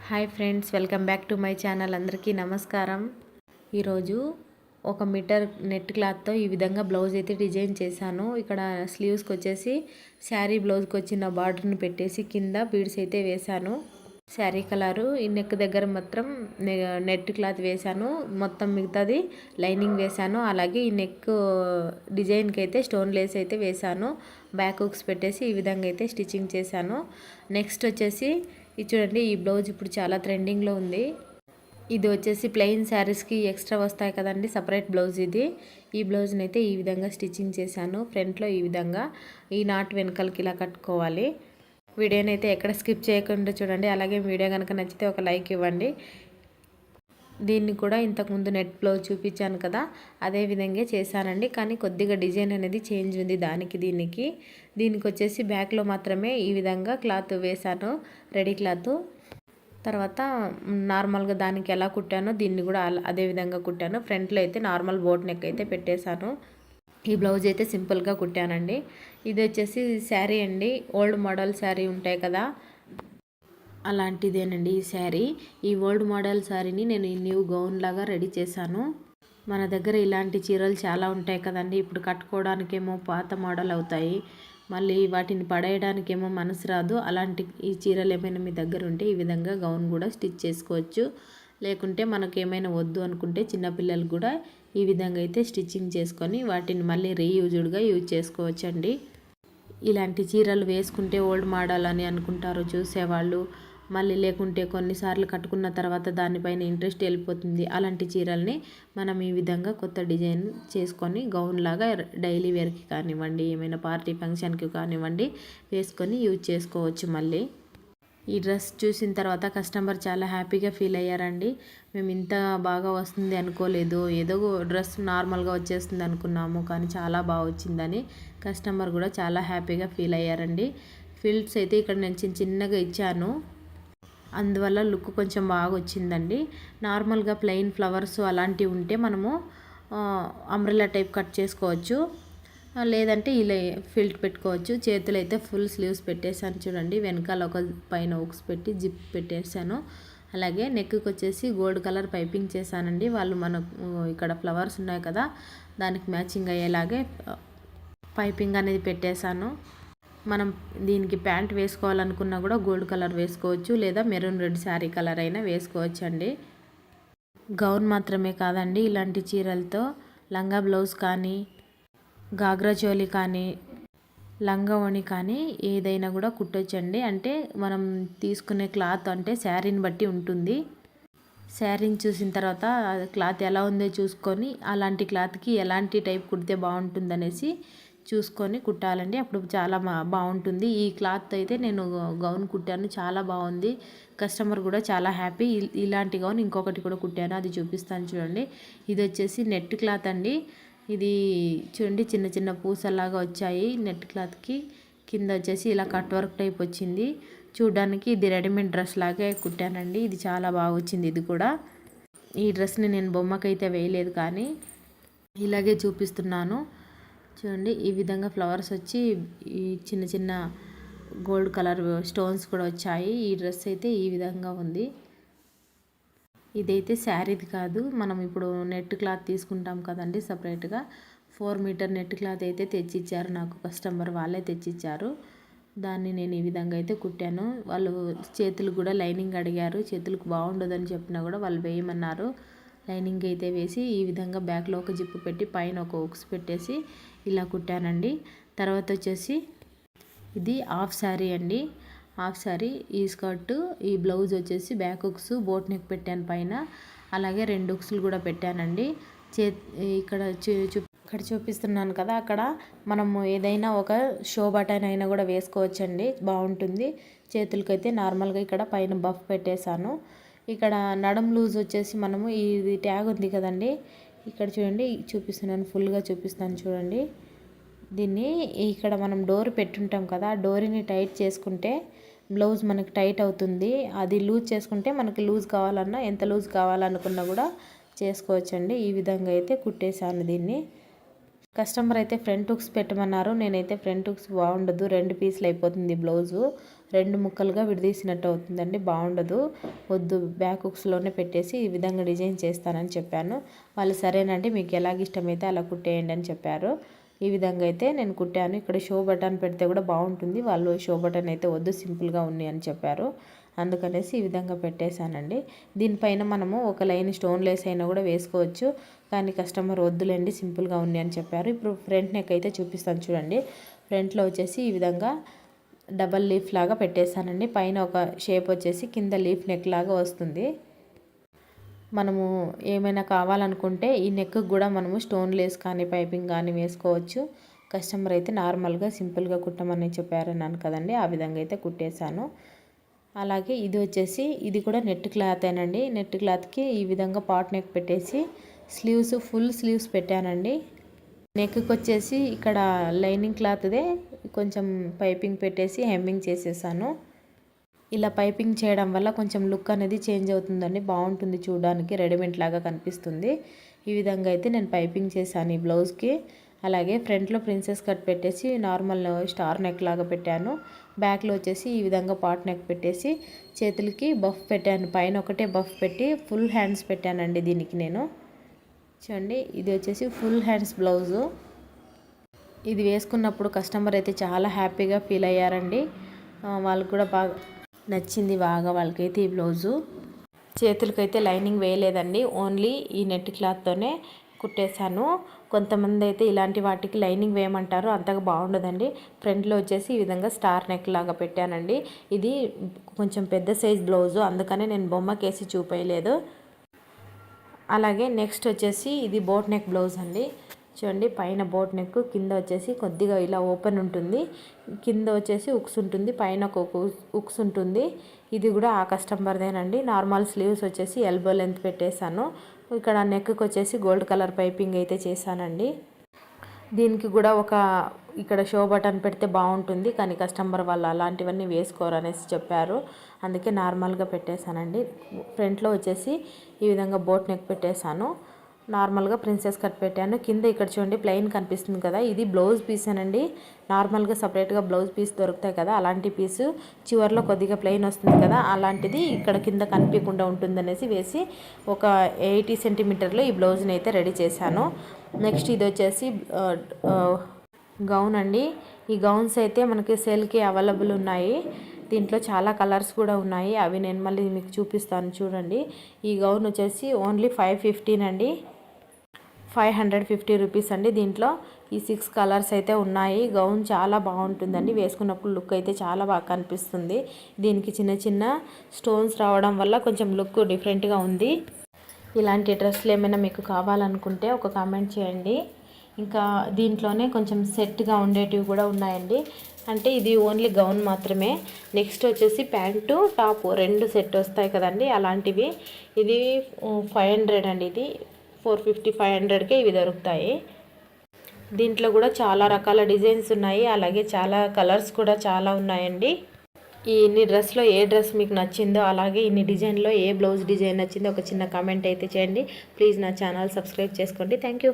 Hi friends, welcome back to my channel. అందరికీ నమస్కారం. ఈరోజు 1 మీటర్ నెట్ క్లాత్తో ఈ విధంగా బ్లౌజ్ అయితే డిజైన్ చేశాను. ఇక్కడ స్లీవ్స్కి వచ్చేసి శారీ బ్లౌజ్కి వచ్చిన బార్డర్ని పెట్టేసి కింద బీడ్స్ అయితే వేశాను. శారీ కలరు ఈ నెక్ దగ్గర మాత్రం నెట్ క్లాత్ వేశాను, మొత్తం మిగతాది లైనింగ్ వేశాను. అలాగే ఈ నెక్ డిజైన్కి అయితే స్టోన్ లేస్ అయితే వేశాను. బ్యాక్ హుక్స్ పెట్టేసి ఈ విధంగా అయితే స్టిచ్చింగ్ చేశాను. నెక్స్ట్ వచ్చేసి ఇది చూడండి, ఈ బ్లౌజ్ ఇప్పుడు చాలా ట్రెండింగ్లో ఉంది. ఇది వచ్చేసి ప్లెయిన్ శారీస్కి ఎక్స్ట్రా వస్తాయి కదండి, సపరేట్ బ్లౌజ్ ఇది. ఈ బ్లౌజ్ని అయితే ఈ విధంగా స్టిచ్చింగ్ చేశాను. ఫ్రంట్లో ఈ విధంగా ఈ నాట్ వెనకాలకి ఇలా కట్టుకోవాలి. వీడియోని అయితే ఎక్కడ స్కిప్ చేయకుండా చూడండి. అలాగే వీడియో కనుక నచ్చితే ఒక లైక్ ఇవ్వండి. దీన్ని కూడా ఇంతకుముందు నెట్ బ్లౌజ్ చూపించాను కదా, అదే విధంగా చేశానండి. కానీ కొద్దిగా డిజైన్ అనేది చేంజ్ ఉంది దీనికి వచ్చేసి బ్యాక్లో మాత్రమే ఈ విధంగా క్లాత్ వేశాను, రెడీ క్లాత్. తర్వాత నార్మల్గా దానికి ఎలా కుట్టానో దీన్ని కూడా అదే విధంగా కుట్టాను. ఫ్రంట్లో అయితే నార్మల్ బోట్ నెక్ అయితే పెట్టేశాను. ఈ బ్లౌజ్ అయితే సింపుల్గా కుట్టానండి. ఇది వచ్చేసి శారీ అండి, ఓల్డ్ మోడల్ శారీ ఉంటాయి కదా, అలాంటిదేనండి ఈ శారీ. ఈ ఓల్డ్ మోడల్ శారీని నేను ఈ న్యూ గౌన్ లాగా రెడీ చేశాను. మన దగ్గర ఇలాంటి చీరలు చాలా ఉంటాయి కదండి. ఇప్పుడు కట్టుకోవడానికేమో పాత మోడల్ అవుతాయి, మళ్ళీ వాటిని పడేయడానికేమో మనసు రాదు. అలాంటి ఈ చీరలు ఏమైనా మీ దగ్గర ఉంటే ఈ విధంగా గౌన్ కూడా స్టిచ్ చేసుకోవచ్చు. లేకుంటే మనకు ఏమైనా వద్దు అనుకుంటే చిన్నపిల్లలు కూడా ఈ విధంగా అయితే స్టిచ్చింగ్ చేసుకొని వాటిని మళ్ళీ రీయూజ్డ్గా యూజ్ చేసుకోవచ్చండి. ఇలాంటి చీరలు వేసుకుంటే ఓల్డ్ మోడల్ అని అనుకుంటారు చూసేవాళ్ళు. మళ్ళీ లేకుంటే కొన్నిసార్లు కట్టుకున్న తర్వాత దానిపైన ఇంట్రెస్ట్ వెళ్ళిపోతుంది. అలాంటి చీరల్ని మనం ఈ విధంగా కొత్త డిజైన్ చేసుకొని గౌన్ లాగా డైలీ వేర్కి కానివ్వండి, ఏమైనా పార్టీ ఫంక్షన్కి కానివ్వండి వేసుకొని యూజ్ చేసుకోవచ్చు. మళ్ళీ ఈ డ్రెస్ చూసిన తర్వాత కస్టమర్ చాలా హ్యాపీగా ఫీల్ అయ్యారండి. మేము ఇంత బాగా వస్తుంది అనుకోలేదు, ఏదో డ్రెస్ నార్మల్గా వచ్చేస్తుంది అనుకున్నాము, కానీ చాలా బాగా వచ్చిందని కస్టమర్ కూడా చాలా హ్యాపీగా ఫీల్ అయ్యారండి. ఫిల్స్ అయితే ఇక్కడ నేను చిన్నగా ఇచ్చాను, అందువల్ల లుక్ కొంచెం బాగా వచ్చిందండి. నార్మల్గా ప్లెయిన్ ఫ్లవర్స్ అలాంటివి ఉంటే మనము అంబ్రెల్లా టైప్ కట్ చేసుకోవచ్చు, లేదంటే ఇలా ఫిల్ట్ పెట్టుకోవచ్చు. చేతులు అయితే ఫుల్ స్లీవ్స్ పెట్టేశాను చూడండి. వెనకాల ఒక పైన హుక్స్ పెట్టి జిప్ పెట్టేశాను. అలాగే నెక్కి వచ్చేసి గోల్డ్ కలర్ పైపింగ్ చేశానండి. వాళ్ళు మనకు ఇక్కడ ఫ్లవర్స్ ఉన్నాయి కదా, దానికి మ్యాచింగ్ అయ్యేలాగే పైపింగ్ అనేది పెట్టేశాను. మనం దీనికి ప్యాంట్ వేసుకోవాలనుకున్నా కూడా గోల్డ్ కలర్ వేసుకోవచ్చు, లేదా మెరూన్ రెడ్ శారీ కలర్ అయినా వేసుకోవచ్చు అండి. గౌన్ మాత్రమే కాదండి, ఇలాంటి చీరలతో లంగా బ్లౌజ్ కానీ, గాగ్రా చోలి కానీ, లంగా ఓణి కానీ ఏదైనా కూడా కుట్టొచ్చండి. అంటే మనం తీసుకునే క్లాత్ అంటే శారీని బట్టి ఉంటుంది. శారీని చూసిన తర్వాత క్లాత్ ఎలా ఉందో చూసుకొని అలాంటి క్లాత్కి ఎలాంటి టైప్ కుడితే బాగుంటుందనేసి చూసుకొని కుట్టాలండి, అప్పుడు చాలా బాగుంటుంది. ఈ క్లాత్ అయితే నేను గౌన్ కుట్టాను, చాలా బాగుంది. కస్టమర్ కూడా చాలా హ్యాపీ. ఇలాంటి గౌన్ ఇంకొకటి కూడా కుట్టాను, అది చూపిస్తాను చూడండి. ఇది వచ్చేసి నెట్ క్లాత్ అండి. ఇది చూడండి, చిన్న చిన్న పూసలాగా వచ్చాయి నెట్ క్లాత్కి. కింద వచ్చేసి ఇలా కట్ వర్క్ టైప్ వచ్చింది. చూడడానికి ఇది రెడీమేడ్ డ్రెస్ లాగే కుట్టానండి. ఇది చాలా బాగా వచ్చింది. ఇది కూడా ఈ డ్రెస్ని నేను బొమ్మకైతే వేయలేదు, కానీ ఇలాగే చూపిస్తున్నాను చూడండి. ఈ విధంగా ఫ్లవర్స్ వచ్చి ఈ చిన్న చిన్న గోల్డ్ కలర్ స్టోన్స్ కూడా వచ్చాయి. ఈ డ్రెస్ అయితే ఈ విధంగా ఉంది. ఇదైతే శారీది కాదు, మనం ఇప్పుడు నెట్ క్లాత్ తీసుకుంటాం కదండి సపరేట్గా. 4 మీటర్ నెట్ క్లాత్ అయితే తెచ్చిచ్చారు నాకు కస్టమర్, వాళ్ళే తెచ్చిచ్చారు. దాన్ని నేను ఈ విధంగా అయితే కుట్టాను. వాళ్ళు చేతులు కూడా లైనింగ్ అడిగారు, చేతులకు బాగుండదని చెప్పినా కూడా వాళ్ళు వేయమన్నారు. లైనింగ్ అయితే వేసి ఈ విధంగా బ్యాక్లో ఒక జిప్పు పెట్టి పైన ఒక హుక్స్ పెట్టేసి ఇలా కుట్టానండి. తర్వాత వచ్చేసి ఇది హాఫ్ శారీ అండి. హాఫ్ శారీ, ఈ స్కర్ట్, ఈ బ్లౌజ్ వచ్చేసి బ్యాక్ హుక్స్ బోట్ నెక్ పెట్టాను పైన, అలాగే 2 హుక్స్లు కూడా పెట్టానండి. ఇక్కడ చూపిస్తున్నాను కదా, అక్కడ మనము ఏదైనా ఒక షో బటన్ అయినా కూడా వేసుకోవచ్చండి, బాగుంటుంది. చేతులకైతే నార్మల్గా ఇక్కడ పైన బఫ్ పెట్టేశాను. ఇక్కడ నడుం లూజ్ వచ్చేసి మనము ఇది ట్యాగ్ ఉంది కదండి, ఇక్కడ చూడండి చూపిస్తున్నాను, ఫుల్గా చూపిస్తాను చూడండి. దీన్ని ఇక్కడ మనం డోర్ పెట్టుంటాం కదా, డోరీని టైట్ చేసుకుంటే బ్లౌజ్ మనకి టైట్ అవుతుంది. అది లూజ్ చేసుకుంటే మనకి లూజ్ కావాలన్నా, ఎంత లూజ్ కావాలనుకున్నా కూడా చేసుకోవచ్చండి. ఈ విధంగా అయితే కుట్టేశాను దీన్ని. కస్టమర్ అయితే ఫ్రంట్ హుక్స్ పెట్టమన్నారు, నేనైతే ఫ్రంట్ హుక్స్ బాగుండదు, 2 పీసులు అయిపోతుంది బ్లౌజు, 2 ముక్కలుగా విడదీసినట్టు అవుతుందండి, బాగుండదు. వద్దు, బ్యాక్ హుక్స్లోనే పెట్టేసి ఈ విధంగా డిజైన్ చేస్తానని చెప్పాను. వాళ్ళు సరేనండి, మీకు ఎలాగ ఇష్టమైతే అలా కుట్టేయండి అని చెప్పారు. ఈ విధంగా అయితే నేను కుట్టాను. ఇక్కడ షో బటన్ పెడితే కూడా బాగుంటుంది, వాళ్ళు షో బటన్ అయితే వద్దు, సింపుల్గా ఉన్నాయి అని చెప్పారు. అందుకనేసి ఈ విధంగా పెట్టేశానండి. దీనిపైన మనము ఒక లైన్ స్టోన్ లేస్ అయినా కూడా వేసుకోవచ్చు, కానీ కస్టమర్ వద్దులేండి, సింపుల్గా ఉంది అని చెప్పారు. ఇప్పుడు ఫ్రంట్ నెక్ అయితే చూపిస్తాను చూడండి. ఫ్రంట్లో వచ్చేసి ఈ విధంగా డబల్ లీఫ్ లాగా పెట్టేశానండి. పైన ఒక షేప్ వచ్చేసి కింద లీఫ్ నెక్ లాగా వస్తుంది. మనము ఏమైనా కావాలనుకుంటే ఈ నెక్ కూడా మనము స్టోన్ లేస్ కానీ పైపింగ్ కానీ వేసుకోవచ్చు. కస్టమర్ అయితే నార్మల్గా సింపుల్గా కుట్టమని చెప్పారన్నాను కదండి, ఆ విధంగా అయితే కుట్టేశాను. అలాగే ఇది వచ్చేసి ఇది కూడా నెట్ క్లాతేనండి. నెట్ క్లాత్కి ఈ విధంగా పాట్ నెక్ పెట్టేసి స్లీవ్స్ ఫుల్ స్లీవ్స్ పెట్టానండి. నెక్కి వచ్చేసి ఇక్కడ లైనింగ్ క్లాత్దే కొంచెం పైపింగ్ పెట్టేసి హెమ్మింగ్ చేసేసాను. ఇలా పైపింగ్ చేయడం వల్ల కొంచెం లుక్ అనేది చేంజ్ అవుతుందండి, బాగుంటుంది, చూడడానికి రెడీమేడ్ లాగా కనిపిస్తుంది. ఈ విధంగా అయితే నేను పైపింగ్ చేశాను ఈ బ్లౌజ్కి. అలాగే ఫ్రంట్లో ప్రిన్సెస్ కట్ పెట్టేసి నార్మల్ స్టార్ నెక్ లాగా పెట్టాను. బ్యాక్లో వచ్చేసి ఈ విధంగా పాట్ నెక్ పెట్టేసి చేతులకి బఫ్ పెట్టాను. పైన ఒకటే బఫ్ పెట్టి ఫుల్ హ్యాండ్స్ పెట్టానండి దీనికి నేను. చూడండి, ఇది వచ్చేసి ఫుల్ హ్యాండ్స్ బ్లౌజు. ఇది వేసుకున్నప్పుడు కస్టమర్ అయితే చాలా హ్యాపీగా ఫీల్ అయ్యారండి. వాళ్ళకు కూడా బాగా నచ్చింది వాళ్ళకైతే ఈ బ్లౌజు. చేతులకైతే లైనింగ్ వేయలేదండి, ఓన్లీ ఈ నెట్ క్లాత్తోనే కుట్టేశాను. కొంతమంది అయితే ఇలాంటి వాటికి లైనింగ్ వేయమంటారు, అంతగా బాగుండదండి. ఫ్రంట్లో వచ్చేసి ఈ విధంగా స్టార్ నెక్ లాగా పెట్టానండి. ఇది కొంచెం పెద్ద సైజ్ బ్లౌజు, అందుకనే నేను బొమ్మకేసి చూపేయలేదు. అలాగే నెక్స్ట్ వచ్చేసి ఇది బోట్ నెక్ బ్లౌజ్ అండి. చూడండి, పైన బోట్ నెక్, కింద వచ్చేసి కొద్దిగా ఇలా ఓపెన్ ఉంటుంది, కింద వచ్చేసి ఉక్స్ ఉంటుంది, పైన ఒక ఉక్స్ ఉంటుంది. ఇది కూడా ఆ కస్టమర్దేనండి. నార్మల్ స్లీవ్స్ వచ్చేసి ఎల్బో లెంత్ పెట్టేశాను. ఇక్కడ నెక్కి వచ్చేసి గోల్డ్ కలర్ పైపింగ్ అయితే చేశానండి. దీనికి కూడా ఇక్కడ షో బటన్ పెడితే బాగుంటుంది, కానీ కస్టమర్ వాళ్ళు అలాంటివన్నీ వేసుకోరు అనేసి చెప్పారు, అందుకే నార్మల్గా పెట్టేశానండి. ఫ్రంట్లో వచ్చేసి ఈ విధంగా బోట్ నెక్ పెట్టేశాను. నార్మల్గా ప్రిన్సెస్ కట్ పెట్టాను. కింద ఇక్కడ చూడండి ప్లెయిన్ కనిపిస్తుంది కదా, ఇది బ్లౌజ్ పీసేనండి. నార్మల్గా సపరేట్గా బ్లౌజ్ పీస్ దొరుకుతాయి కదా, అలాంటి పీసు చివర్లో కొద్దిగా ప్లెయిన్ వస్తుంది కదా, అలాంటిది ఇక్కడ కింద కనిపించకుండా ఉంటుందనేసి వేసి ఒక 80 సెంటీమీటర్లో ఈ బ్లౌజ్ని అయితే రెడీ చేశాను. నెక్స్ట్ ఇది వచ్చేసి గౌన్ అండి. ఈ గౌన్స్ అయితే మనకి సేల్కి అవైలబుల్ ఉన్నాయి. దీంట్లో చాలా కలర్స్ కూడా ఉన్నాయి, అవి నేను మళ్ళీ మీకు చూపిస్తాను చూడండి. ఈ గౌన్ వచ్చేసి ఓన్లీ 515 అండి, 550 రూపీస్ అండి. దీంట్లో ఈ 6 కలర్స్ అయితే ఉన్నాయి. గౌన్ చాలా బాగుంటుందండి, వేసుకున్నప్పుడు లుక్ అయితే చాలా బాగా కనిపిస్తుంది. దీనికి చిన్న చిన్న స్టోన్స్ రావడం వల్ల కొంచెం లుక్ డిఫరెంట్గా ఉంది. ఇలాంటి డ్రెస్సులు ఏమైనా మీకు కావాలనుకుంటే ఒక కామెంట్ చేయండి. ఇంకా దీంట్లోనే కొంచెం సెట్గా ఉండేటివి కూడా ఉన్నాయండి. అంటే ఇది ఓన్లీ గౌన్ మాత్రమే. నెక్స్ట్ వచ్చేసి ప్యాంటు టాప్ 2 సెట్ వస్తాయి కదండి, అలాంటివి. ఇది 500 అండి, ఇది 450 500కే ఇవి దొరుకుతాయి. దీంట్లో కూడా చాలా రకాల డిజైన్స్ ఉన్నాయి, అలాగే చాలా కలర్స్ కూడా చాలా ఉన్నాయండి. ఇన్ని డ్రెస్లో ఏ డ్రెస్ మీకు నచ్చిందో, అలాగే ఇన్ని డిజైన్లో ఏ బ్లౌజ్ డిజైన్ నచ్చిందో ఒక చిన్న కామెంట్ అయితే చేయండి. ప్లీజ్ నా ఛానల్ సబ్స్క్రైబ్ చేసుకోండి. Thank you.